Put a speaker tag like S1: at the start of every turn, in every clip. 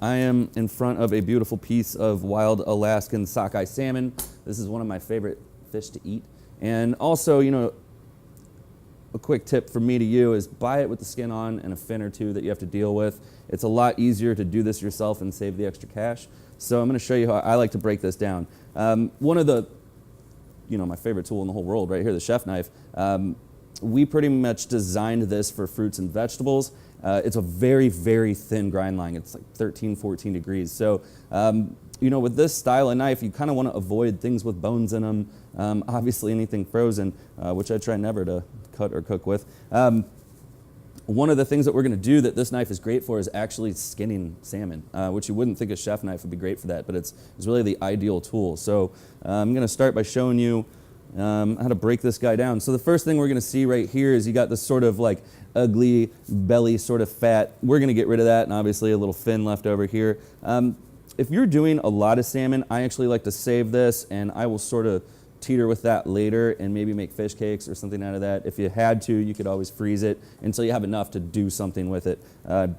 S1: I am in front of a beautiful piece of wild Alaskan sockeye salmon. This is one of my favorite fish to eat. And also, you know, a quick tip from me to you is buy it with the skin on and a fin or two that you have to deal with. It's a lot easier to do this yourself and save the extra cash. So I'm going to show you how I like to break this down. One of the, you know, my favorite tool in the whole world right here, the chef knife. We pretty much designed this for fruits and vegetables. It's a very, very thin grind line. It's like 13, 14 degrees. So, you know, with this style of knife, you kind of want to avoid things with bones in them. Obviously anything frozen, which I try never to cut or cook with. One of the things that we're going to do that this knife is great for is actually skinning salmon, which you wouldn't think a chef knife would be great for that, but it's really the ideal tool. So I'm going to start by showing you how to break this guy down. So the first thing we're going to see right here is you got this sort of like ugly belly sort of fat. We're going to get rid of that, and obviously a little fin left over here. If you're doing a lot of salmon, I actually like to save this, and I will sort of teeter with that later and maybe make fish cakes or something out of that. If you had to, you could always freeze it until you have enough to do something with it.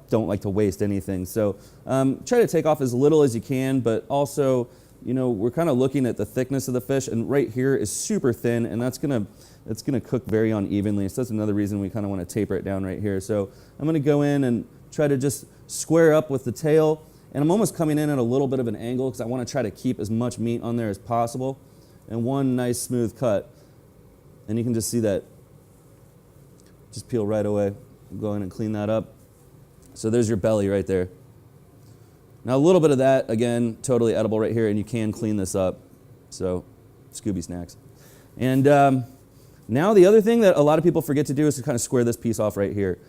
S1: Don't like to waste anything. So try to take off as little as you can, but also, you know, we're kind of looking at the thickness of the fish, and right here is super thin, and it's gonna cook very unevenly. So that's another reason we kind of want to taper it down right here. So I'm gonna go in and try to just square up with the tail, and I'm almost coming in at a little bit of an angle because I want to try to keep as much meat on there as possible. And one nice smooth cut, and you can just see that just peel right away. Go in and clean that up. So there's your belly right there. Now a little bit of that, again, totally edible right here, and you can clean this up. So Scooby snacks. And now the other thing that a lot of people forget to do is to kind of square this piece off right here.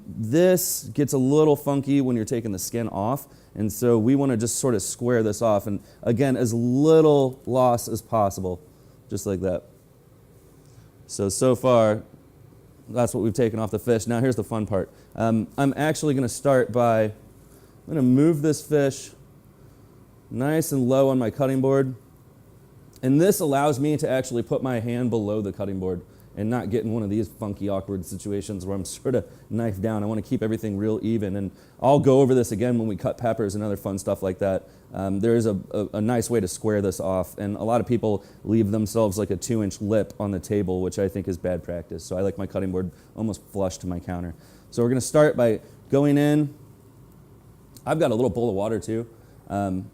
S1: This gets a little funky when you're taking the skin off, and so we want to just sort of square this off, and again, as little loss as possible, just like that. So far, that's what we've taken off the fish. Now here's the fun part. I'm actually going to start by, I'm going to move this fish nice and low on my cutting board. And this allows me to actually put my hand below the cutting board and not get in one of these funky, awkward situations where I'm sort of knife down. I want to keep everything real even. And I'll go over this again when we cut peppers and other fun stuff like that. There is a nice way to square this off. And a lot of people leave themselves like a 2-inch lip on the table, which I think is bad practice. So I like my cutting board almost flush to my counter. So we're going to start by going in. I've got a little bowl of water too. And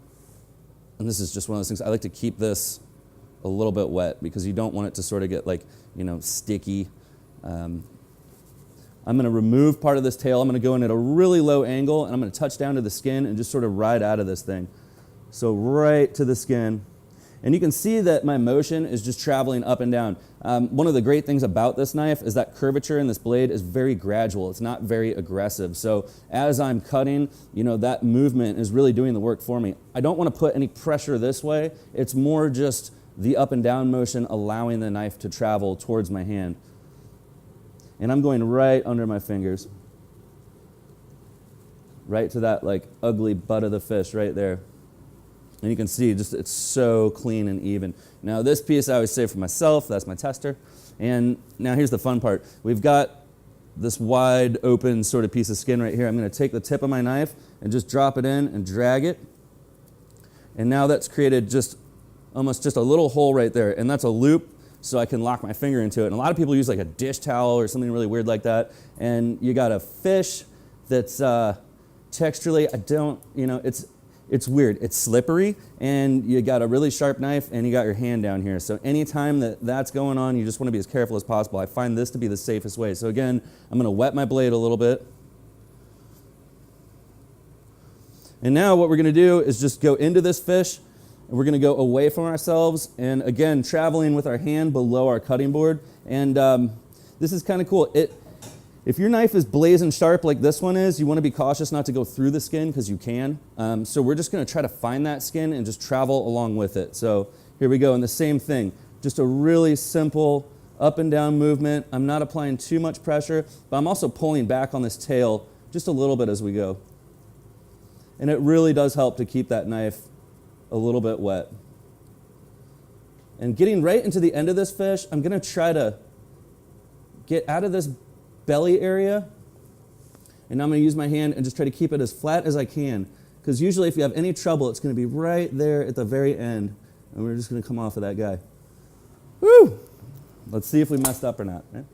S1: this is just one of those things. I like to keep this a little bit wet because you don't want it to sort of get like, you know, sticky. I'm going to remove part of this tail. I'm going to go in at a really low angle, and I'm going to touch down to the skin and just sort of ride out of this thing. So right to the skin. And you can see that my motion is just traveling up and down. One of the great things about this knife is that curvature in this blade is very gradual. It's not very aggressive. So as I'm cutting, you know, that movement is really doing the work for me. I don't want to put any pressure this way. It's more just the up and down motion allowing the knife to travel towards my hand. And I'm going right under my fingers. Right to that like ugly butt of the fish right there. And you can see just it's so clean and even. Now this piece I always save for myself. That's my tester. And now here's the fun part. We've got this wide open sort of piece of skin right here. I'm going to take the tip of my knife and just drop it in and drag it. And now that's created just almost just a little hole right there, and that's a loop so I can lock my finger into it. And a lot of people use like a dish towel or something really weird like that, and you got a fish that's texturally, you know, it's weird. It's slippery, and you got a really sharp knife, and you got your hand down here. So anytime that's going on, you just want to be as careful as possible. I find this to be the safest way. So again, I'm going to wet my blade a little bit. And now what we're going to do is just go into this fish, and we're going to go away from ourselves, and again, traveling with our hand below our cutting board. And this is kind of cool. If your knife is blazing sharp like this one is, you want to be cautious not to go through the skin because you can. So we're just going to try to find that skin and just travel along with it. So here we go, and the same thing. Just a really simple up and down movement. I'm not applying too much pressure, but I'm also pulling back on this tail just a little bit as we go. And it really does help to keep that knife a little bit wet. And getting right into the end of this fish, I'm going to try to get out of this belly area, and I'm going to use my hand and just try to keep it as flat as I can. because usually if you have any trouble, it's going to be right there at the very end, and we're just going to come off of that guy. Woo! Let's see if we messed up or not. Right?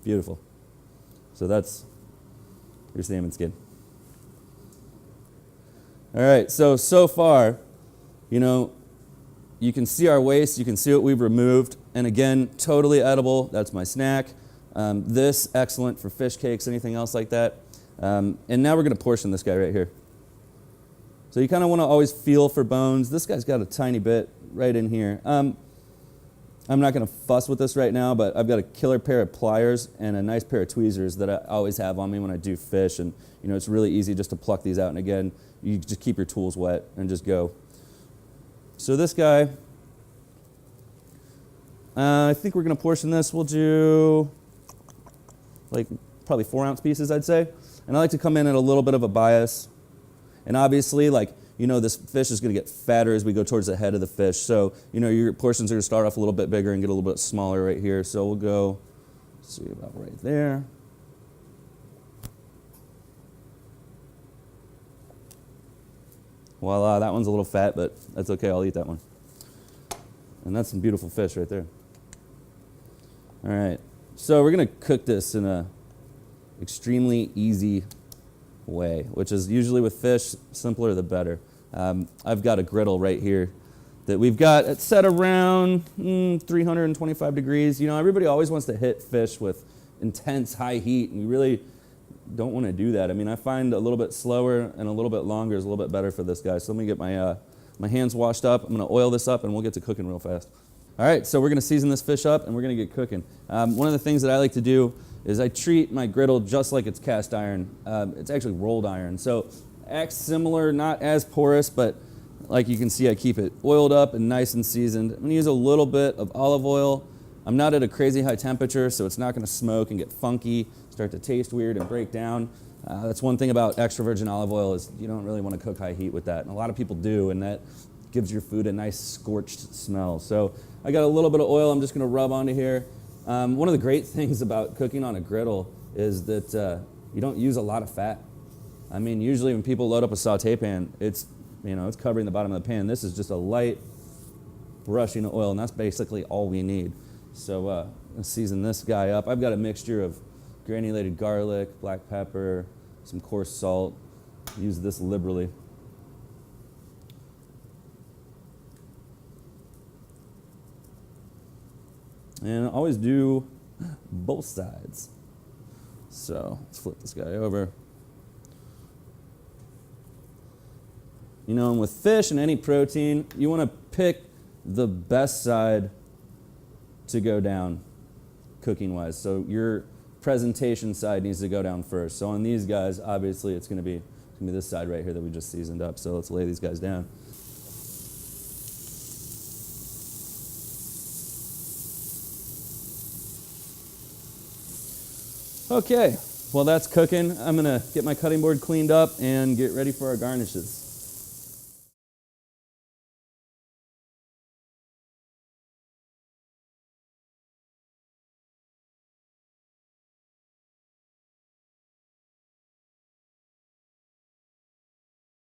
S1: Beautiful. So that's your salmon skin. All right, so far, you know, you can see our waste, you can see what we've removed, and again, totally edible. That's my snack. This, excellent for fish cakes, anything else like that. And now we're going to portion this guy right here. So you kind of want to always feel for bones. This guy's got a tiny bit right in here. I'm not going to fuss with this right now, but I've got a killer pair of pliers and a nice pair of tweezers that I always have on me when I do fish. And, you know, it's really easy just to pluck these out. And again, you just keep your tools wet and just go. So this guy, I think we're going to portion this. We'll do like probably 4-ounce pieces, I'd say. And I like to come in at a little bit of a bias. And obviously, like, you know, this fish is going to get fatter as we go towards the head of the fish. So, you know, your portions are going to start off a little bit bigger and get a little bit smaller right here. So we'll go, let's see, about right there. Voila, that one's a little fat, but that's okay, I'll eat that one. And that's some beautiful fish right there. All right, so we're going to cook this in a extremely easy way, which is usually with fish, simpler the better. I've got a griddle right here that we've got it set around 325 degrees. You know, everybody always wants to hit fish with intense high heat, and you really don't want to do that. I mean, I find a little bit slower and a little bit longer is a little bit better for this guy. So let me get my hands washed up. I'm going to oil this up, and we'll get to cooking real fast. All right, so we're going to season this fish up, and we're going to get cooking. One of the things that I like to do is I treat my griddle just like it's cast iron. It's actually rolled iron. So acts similar, not as porous, but like you can see, I keep it oiled up and nice and seasoned. I'm going to use a little bit of olive oil. I'm not at a crazy high temperature, so it's not going to smoke and get funky, start to taste weird and break down. That's one thing about extra virgin olive oil is you don't really want to cook high heat with that. And a lot of people do, and that gives your food a nice scorched smell. So I got a little bit of oil I'm just going to rub onto here. One of the great things about cooking on a griddle is that you don't use a lot of fat. I mean, usually when people load up a saute pan, it's covering the bottom of the pan. This is just a light brushing of oil, and that's basically all we need. So let's season this guy up. I've got a mixture of granulated garlic, black pepper, some coarse salt. Use this liberally. And always do both sides. So let's flip this guy over. You know, and with fish and any protein, you want to pick the best side to go down cooking-wise. So your presentation side needs to go down first. So on these guys, obviously it's going to be this side right here that we just seasoned up. So let's lay these guys down. Okay, well that's cooking. I'm going to get my cutting board cleaned up and get ready for our garnishes.